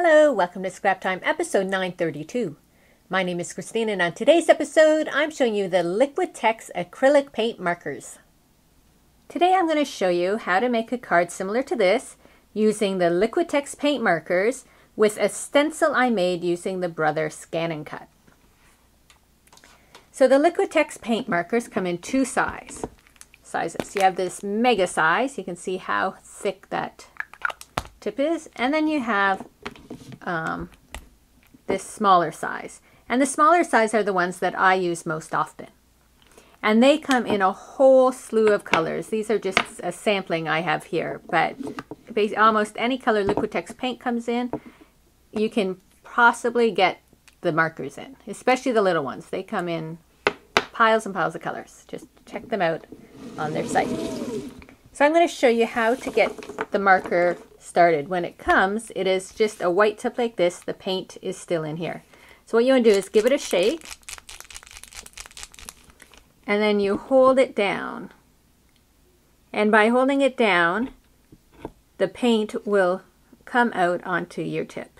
Hello, welcome to Scrap Time episode 932. My name is Christine and on today's episode I'm showing you the Liquitex Acrylic Paint Markers. Today I'm going to show you how to make a card similar to this using the Liquitex Paint Markers with a stencil I made using the Brother Scan and Cut. So the Liquitex Paint Markers come in two sizes. You have this mega size, you can see how thick that tip is, and then you have this smaller size, and the smaller size are the ones that I use most often, and they come in a whole slew of colors. These are just a sampling I have here, but almost any color Liquitex paint comes in, you can possibly get the markers in, especially the little ones. They come in piles and piles of colors. Just check them out on their site. So I'm going to show you how to get the marker started. When it comes, it is just a white tip like this. The paint is still in here. So what you want to do is give it a shake, and then you hold it down. And by holding it down, the paint will come out onto your tip.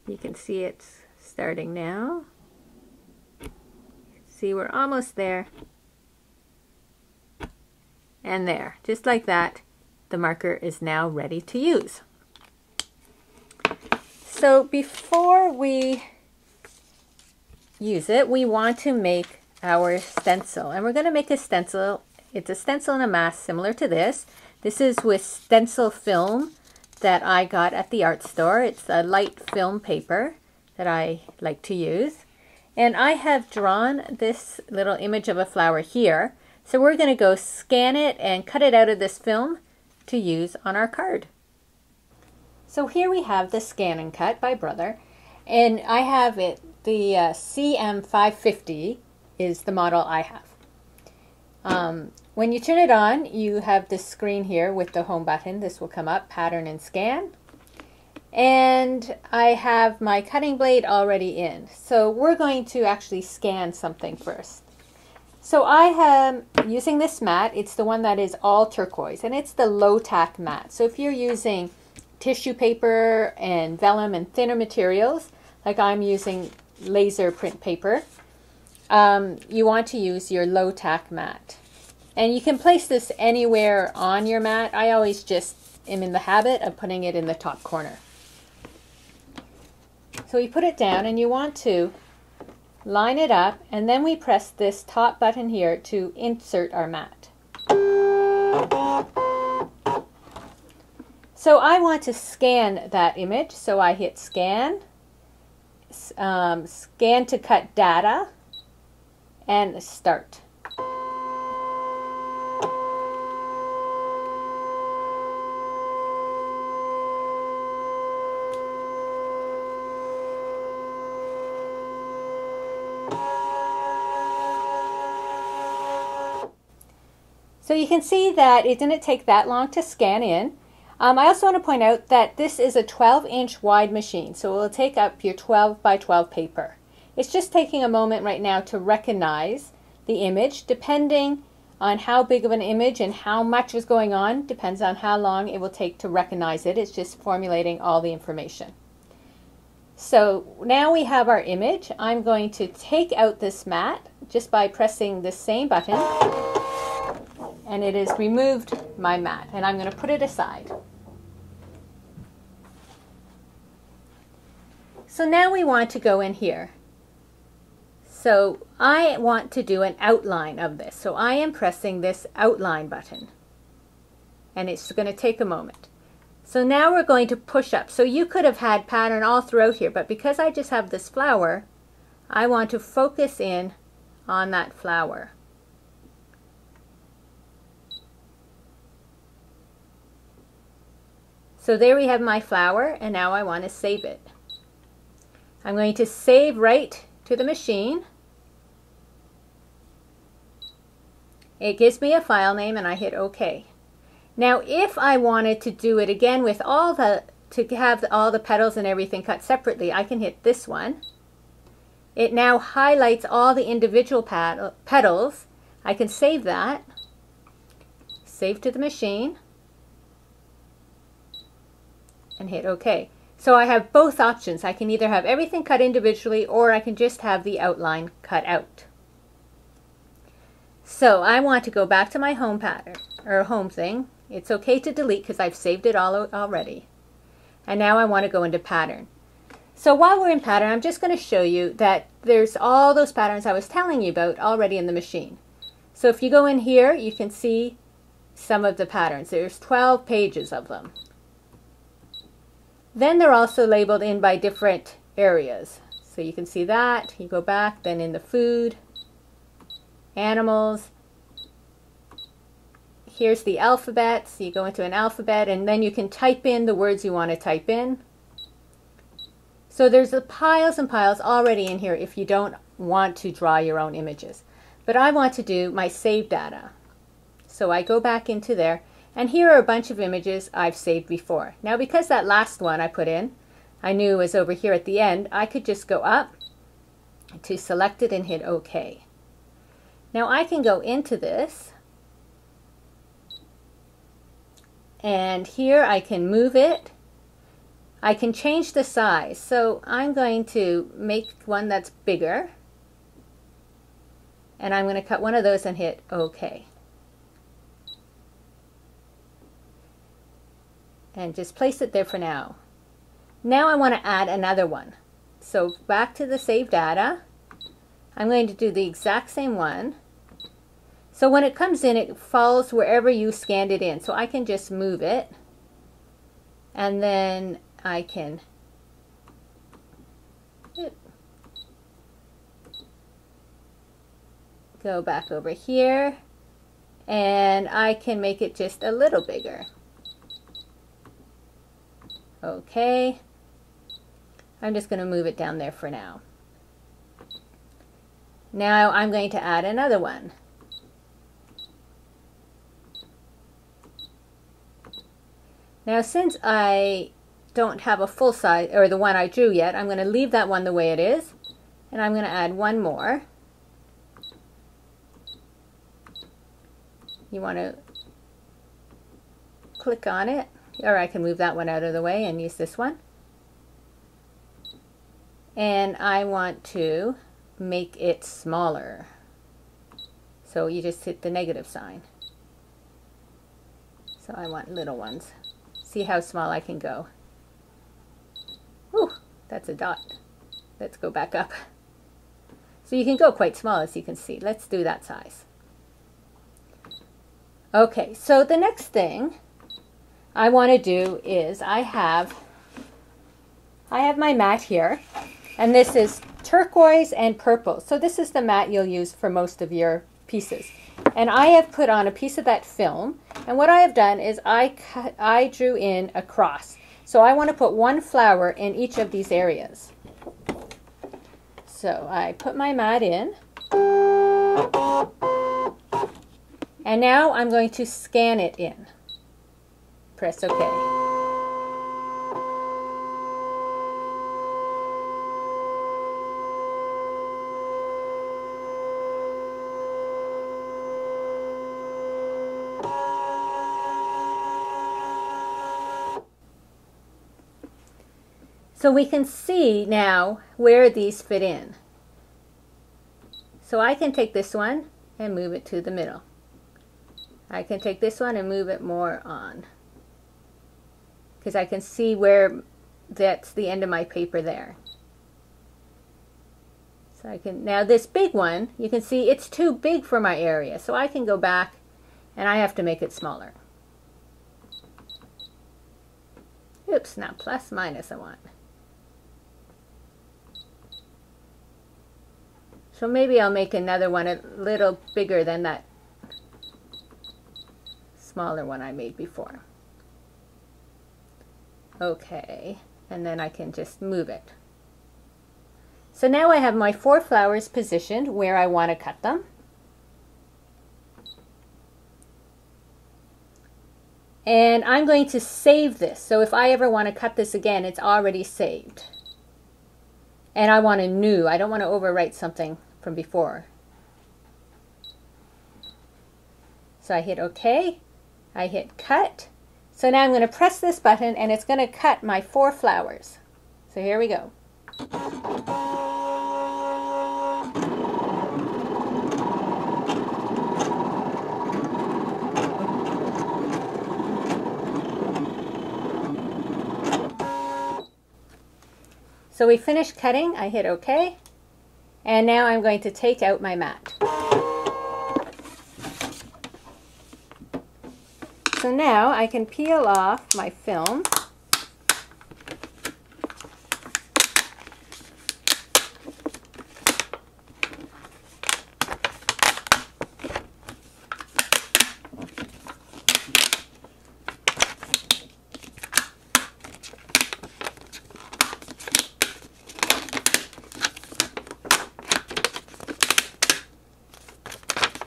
You can see it's starting now. See, we're almost there. And there, just like that, the marker is now ready to use. So before we use it, we want to make our stencil. And we're going to make a stencil. It's a stencil in a mask similar to this. This is with stencil film that I got at the art store. It's a light film paper that I like to use. And I have drawn this little image of a flower here. So we're going to go scan it and cut it out of this film to use on our card. So here we have the Scan and Cut by Brother, and I have it, the CM550 is the model I have. When you turn it on, you have this screen here with the home button. This will come up, pattern and scan. And I have my cutting blade already in. So we're going to actually scan something first. So I am using this mat. It's the one that is all turquoise, and it's the low tack mat. So if you're using tissue paper and vellum and thinner materials, like I'm using laser print paper, you want to use your low tack mat. And you can place this anywhere on your mat. I always just am in the habit of putting it in the top corner. So you put it down and you want to line it up, and then we press this top button here to insert our mat. So I want to scan that image, so I hit scan, scan to cut data, and start. So you can see that it didn't take that long to scan in. I also want to point out that this is a 12-inch wide machine, so it will take up your 12 by 12 paper. It's just taking a moment right now to recognize the image. Depending on how big of an image and how much is going on, depends on how long it will take to recognize it. It's just formulating all the information. So now we have our image. I'm going to take out this mat just by pressing the same button. And it has removed my mat, and I'm going to put it aside. So now we want to go in here. So I want to do an outline of this. So I am pressing this outline button, and it's going to take a moment. So now we're going to push up. So you could have had pattern all throughout here, but because I just have this flower, I want to focus in on that flower. So there we have my flower, and now I want to save it. I'm going to save right to the machine. It gives me a file name, and I hit OK. Now if I wanted to do it again with to have all the petals and everything cut separately, I can hit this one. It now highlights all the individual petals. I can save that. Save to the machine. and hit OK. So I have both options. I can either have everything cut individually or I can just have the outline cut out. So I want to go back to my home pattern or home thing. It's okay to delete because I've saved it all already. And now I want to go into pattern. So while we're in pattern, I'm just going to show you that there's all those patterns I was telling you about already in the machine. So if you go in here, you can see some of the patterns. There's 12 pages of them. Then they're also labeled in by different areas. So you can see that. You go back, then in the food, animals. Here's the alphabet. So you go into an alphabet and then you can type in the words you want to type in. So there's the piles and piles already in here if you don't want to draw your own images. But I want to do my save data. So I go back into there and here are a bunch of images I've saved before. Now because that last one I put in, I knew was over here at the end, I could just go up to select it and hit OK. Now I can go into this and here I can move it. I can change the size. So I'm going to make one that's bigger and I'm going to cut one of those and hit OK. And just place it there for now. Now I want to add another one. So back to the save data. I'm going to do the exact same one. So when it comes in, it follows wherever you scanned it in. So I can just move it. And then I can go back over here. And I can make it just a little bigger. Okay. I'm just going to move it down there for now. Now I'm going to add another one. Now since I don't have a full size, or the one I drew yet, I'm going to leave that one the way it is. And I'm going to add one more. You want to click on it, or I can move that one out of the way and use this one. And I want to make it smaller. So you just hit the negative sign. So I want little ones. See how small I can go. Whew, that's a dot. Let's go back up. So you can go quite small, as you can see. Let's do that size. Okay, so the next thing I want to do is I have my mat here, and this is turquoise and purple. So this is the mat you'll use for most of your pieces. And I have put on a piece of that film, and what I have done is I drew in a cross. So I want to put one flower in each of these areas. So I put my mat in, and now I'm going to scan it in. Press OK. So we can see now where these fit in. So I can take this one and move it to the middle. I can take this one and move it more on, because I can see where that's the end of my paper there. So I can, now this big one, you can see it's too big for my area. So I can go back and I have to make it smaller. Oops, now plus minus I want. So maybe I'll make another one a little bigger than that smaller one I made before. Okay, and then I can just move it. So now I have my 4 flowers positioned where I want to cut them. And I'm going to save this. So if I ever want to cut this again, it's already saved. And I want a new, I don't want to overwrite something from before. So I hit OK, I hit cut, So now I'm going to press this button and it's going to cut my 4 flowers. So here we go. So we finished cutting, I hit OK, and now I'm going to take out my mat. So now I can peel off my film.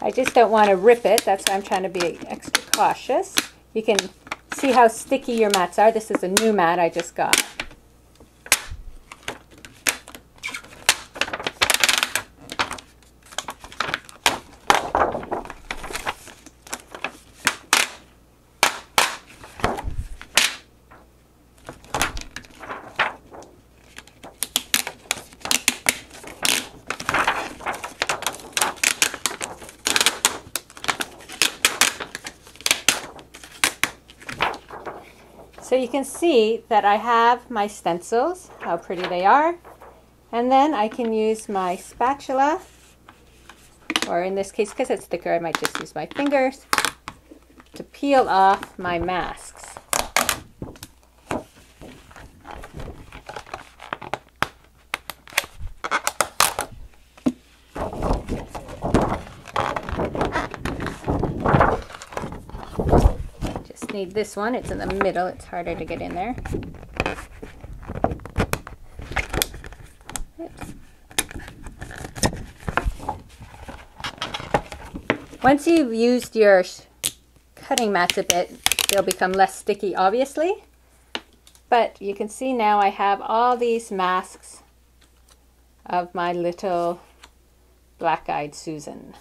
I just don't want to rip it, that's why I'm trying to be extra cautious. You can see how sticky your mats are. This is a new mat I just got. So you can see that I have my stencils, how pretty they are. And then I can use my spatula, or in this case, because it's thicker, I might just use my fingers to peel off my masks. Need this one, it's in the middle, it's harder to get in there. Oops. Once you've used your cutting mats a bit, they'll become less sticky, obviously. But you can see now I have all these masks of my little black-eyed Susan.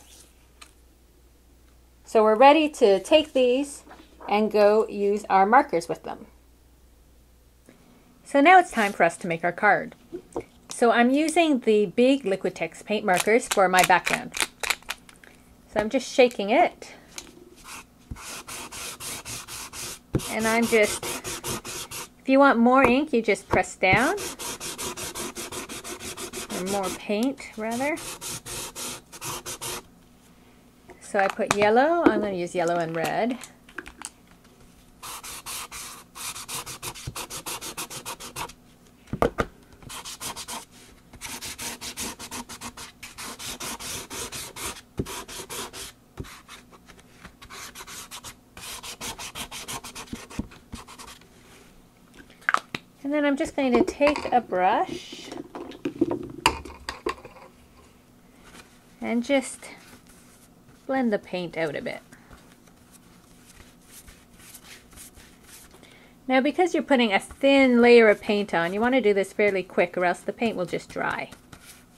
So we're ready to take these and go use our markers with them. So now it's time for us to make our card. So I'm using the big Liquitex paint markers for my background. So I'm just shaking it. And I'm just, if you want more ink, you just press down. Or more paint, rather. So I put yellow, I'm going to use yellow and red. And then I'm just going to take a brush and just blend the paint out a bit. Now because you're putting a thin layer of paint on, you want to do this fairly quick or else the paint will just dry.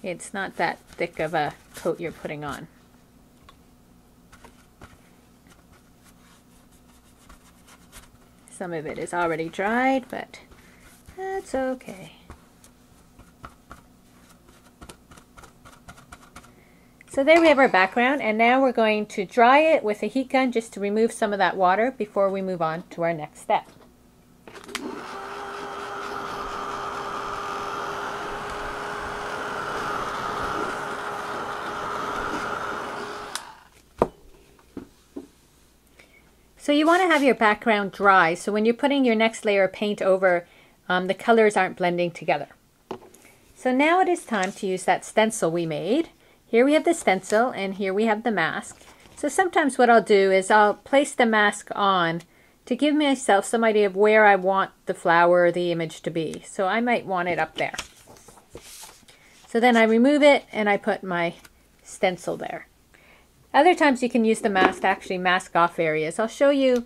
It's not that thick of a coat you're putting on. Some of it is already dried, but that's okay. So there we have our background, and now we're going to dry it with a heat gun just to remove some of that water before we move on to our next step. So you want to have your background dry, so when you're putting your next layer of paint over, the colors aren't blending together. So now it is time to use that stencil we made. Here we have the stencil and here we have the mask. So sometimes what I'll do is I'll place the mask on to give myself some idea of where I want the flower or the image to be. So I might want it up there. So then I remove it and I put my stencil there. Other times you can use the mask to actually mask off areas. I'll show you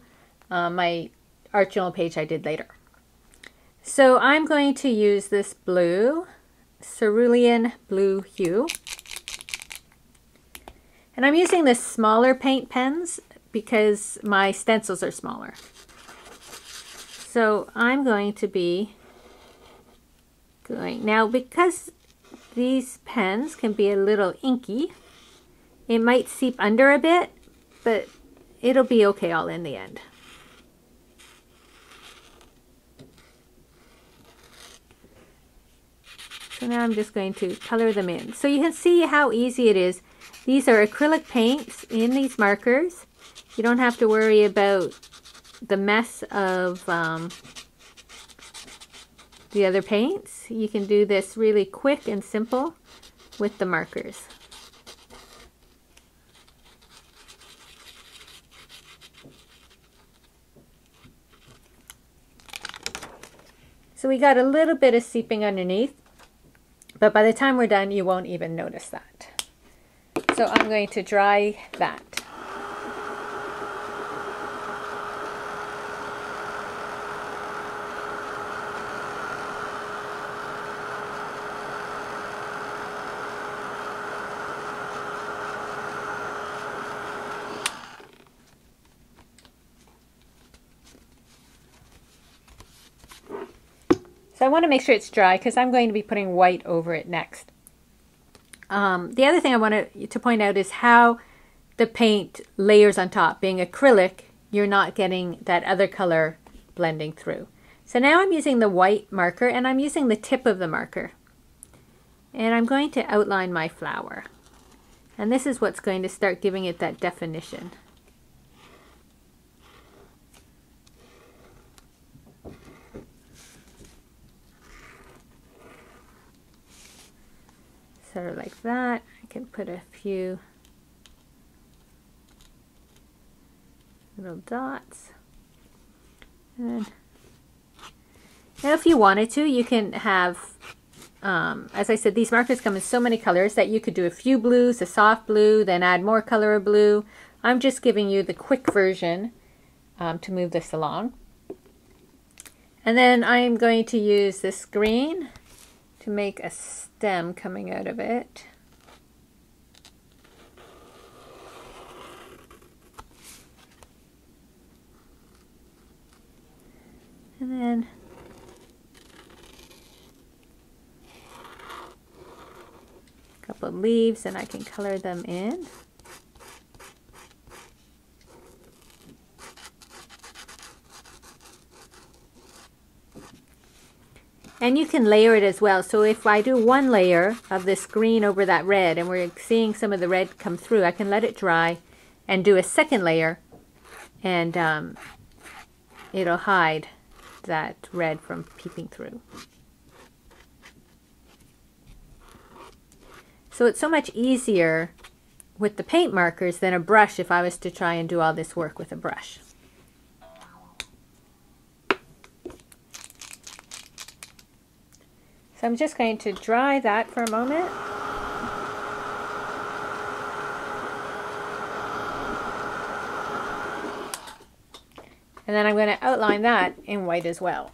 my art journal page I did later. So I'm going to use this blue, cerulean blue hue. And I'm using the smaller paint pens because my stencils are smaller. So I'm going to be going, now because these pens can be a little inky, it might seep under a bit, but it'll be okay all in the end. So now I'm just going to color them in. So you can see how easy it is. These are acrylic paints in these markers. You don't have to worry about the mess of the other paints. You can do this really quick and simple with the markers. So we got a little bit of seeping underneath, but by the time we're done, you won't even notice that. So I'm going to dry that. So I want to make sure it's dry because I'm going to be putting white over it next. The other thing I want to point out is how the paint layers on top. Being acrylic, you're not getting that other color blending through. So now I'm using the white marker and I'm using the tip of the marker. And I'm going to outline my flower. And this is what's going to start giving it that definition. Sort of like that. I can put a few little dots. And now if you wanted to, you can have, as I said, these markers come in so many colors that you could do a few blues, a soft blue, then add more color of blue. I'm just giving you the quick version to move this along. And then I'm going to use this green to make a stem coming out of it. And then a couple of leaves, and I can color them in. And you can layer it as well. So if I do one layer of this green over that red and we're seeing some of the red come through, I can let it dry and do a second layer, and it'll hide that red from peeping through. So it's so much easier with the paint markers than a brush if I was to try and do all this work with a brush. So I'm just going to dry that for a moment. And then I'm going to outline that in white as well.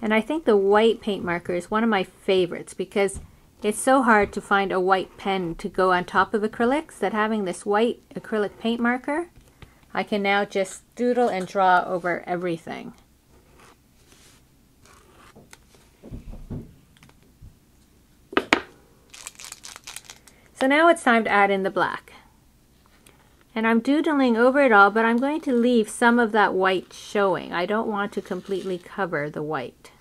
And I think the white paint marker is one of my favorites because it's so hard to find a white pen to go on top of acrylics that having this white acrylic paint marker, I can now just doodle and draw over everything. So now it's time to add in the black. And I'm doodling over it all, but I'm going to leave some of that white showing. I don't want to completely cover the white.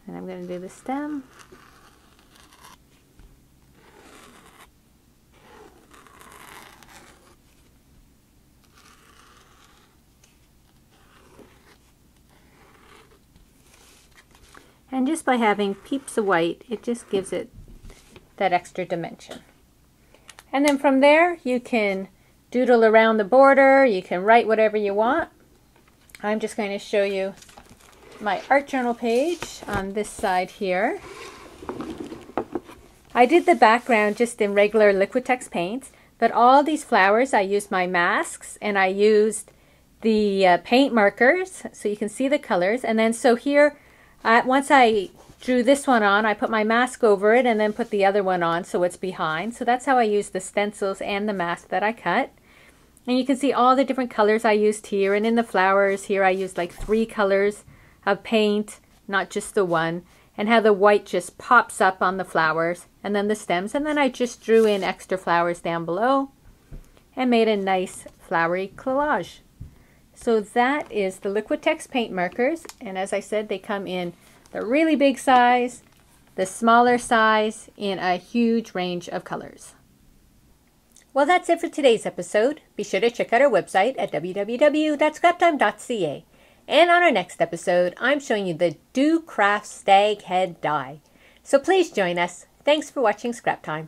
And I'm going to do the stem. And just by having peeps of white, it just gives it that extra dimension. And then from there, you can doodle around the border, you can write whatever you want. I'm just going to show you my art journal page on this side here. I did the background just in regular Liquitex paints, But all these flowers, I used my masks and I used the paint markers so you can see the colors. And then so here, once I drew this one on, I put my mask over it and then put the other one on so it's behind. So that's how I used the stencils and the mask that I cut. And you can see all the different colors I used here. And in the flowers here I used like 3 colors of paint, not just the one. And how the white just pops up on the flowers and then the stems. And then I just drew in extra flowers down below and made a nice flowery collage. So that is the Liquitex paint markers. And as I said, they come in the really big size, the smaller size, in a huge range of colors. Well, that's it for today's episode. Be sure to check out our website at www.scraptime.ca. And on our next episode, I'm showing you the Do Craft Stag Head die. So please join us. Thanks for watching Scrap Time.